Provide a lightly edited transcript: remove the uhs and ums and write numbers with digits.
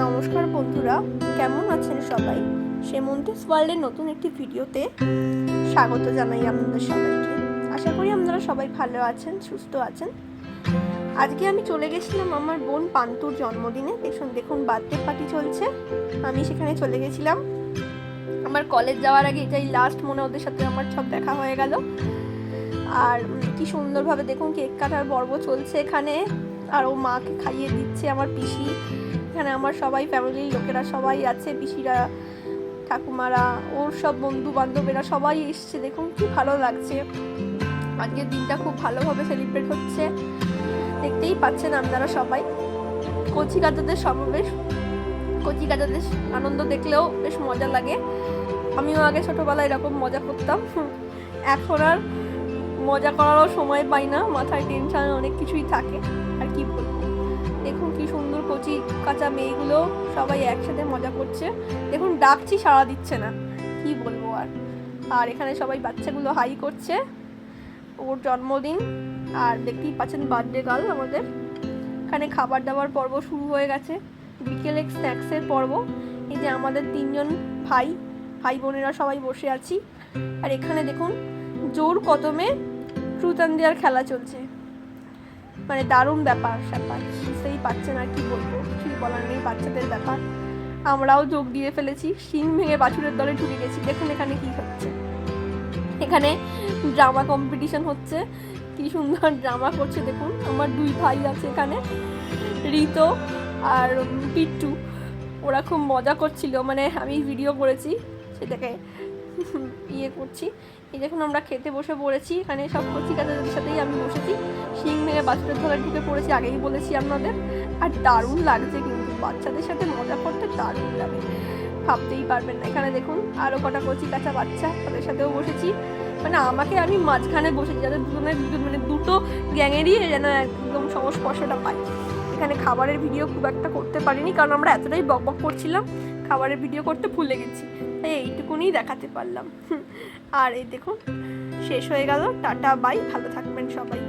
নমস্কার বন্ধুরা, কেমন আছেন সবাই? সেমন্তিস ওয়ার্ল্ডের নতুন একটি ভিডিওতে স্বাগত জানাই আপনাদের সবাইকে। আশা করি আপনারা সবাই ভালো আছেন, সুস্থ আছেন। আজকে আমি চলে গেছিলাম আমার বোন পান্তুর জন্মদিনে। দেখুন বার্থডে পার্টি চলছে, আমি সেখানে চলে গেছিলাম। আমার কলেজ যাওয়ার আগে এটাই লাস্ট মনে ওদের সাথে আমার সব দেখা হয়ে গেল। আর কি সুন্দরভাবে দেখুন কেক কাটার পর্ব চলছে এখানে, আর ও মাকে খাইয়ে দিচ্ছে আমার পিসি। এখানে আমার সবাই ফ্যামিলির লোকেরা সবাই আছে, পিসিরা, ঠাকুমারা, ওর সব বন্ধু বান্ধবেরা সবাই এসছে। দেখুন কি ভালো লাগছে, আজকের দিনটা খুব ভালোভাবে সেলিব্রেট হচ্ছে। দেখতেই পাচ্ছেন আপনারা সবাই। কচিকাচাদের সমাবেশ, কচিকাচাদের আনন্দ দেখলেও বেশ মজা লাগে। আমিও আগে ছোটোবেলায় এরকম মজা করতাম, এখন আর মজা করারও সময় পাই না, মাথায় টেনশন অনেক কিছুই থাকে। আর কি বলবো, দেখুন কি সুন্দর কচি কাঁচা মেয়েগুলো সবাই একসাথে মজা করছে। দেখুন ডাকছি সাড়া দিচ্ছে না, কি বলবো আর। আর এখানে সবাই বাচ্চাগুলো হাই করছে, ওর জন্মদিন। আর দেখতেই পাচ্ছেন বার্থডে গার্ল আমাদের। এখানে খাবার দাবার পর্ব শুরু হয়ে গেছে, বিকেলে স্ন্যাক্সের পর্ব। এই যে আমাদের তিনজন ভাই বোনেরা সবাই বসে আছি। আর এখানে দেখুন জোর কদমে ট্রুথ অ্যান্ড ডেয়ার খেলা চলছে, মানে দারুণ ব্যাপার স্যাপার, বুঝতেই পারছেন। আর কি বলবো, কিছুই বলার নেই, বাচ্চাদের ব্যাপার। আমরাও যোগ দিয়ে ফেলেছি, শিং ভেঙে বাছুরের দলে ঢুকে গেছি। দেখুন এখানে কি হচ্ছে, এখানে ড্রামা কম্পিটিশন হচ্ছে, কি সুন্দর ড্রামা করছে। দেখুন আমার দুই ভাই আছে এখানে, ঋতো আর পিট্টু, ওরা খুব মজা করছিল। মানে আমি ভিডিও করেছি, সেটাকে করছি। এই দেখুন আমরা খেতে বসে পড়েছি, এখানে সব কচিকাচাদের সাথেই আমি বসেছি। শিং ভেঙে বাচ্চাদের ধরে ঢুকে পড়েছি, আগেই বলেছি আপনাদের। আর দারুণ লাগছে, কিন্তু বাচ্চাদের সাথে মজা করতে দারুণ লাগে, ভাবতেই পারবেন না। এখানে দেখুন আরও কটা কচিকাচা বাচ্চা, তাদের সাথেও বসেছি। মানে আমাকে আমি মাঝখানে বসেছি, যাতে মানে দুটো গ্যাংয়েরই যেন একদম সংস্পর্শটা পাই। এখানে খাবারের ভিডিও খুব একটা করতে পারিনি, কারণ আমরা এতটাই বকবক করছিলাম, খাবারের ভিডিও করতে ভুলে গেছি, তাই এইটুকুনি দেখাতে পারলাম। আর এই দেখুন শেষ হয়ে গেল, টাটা বাই, ভালো থাকবেন সবাই।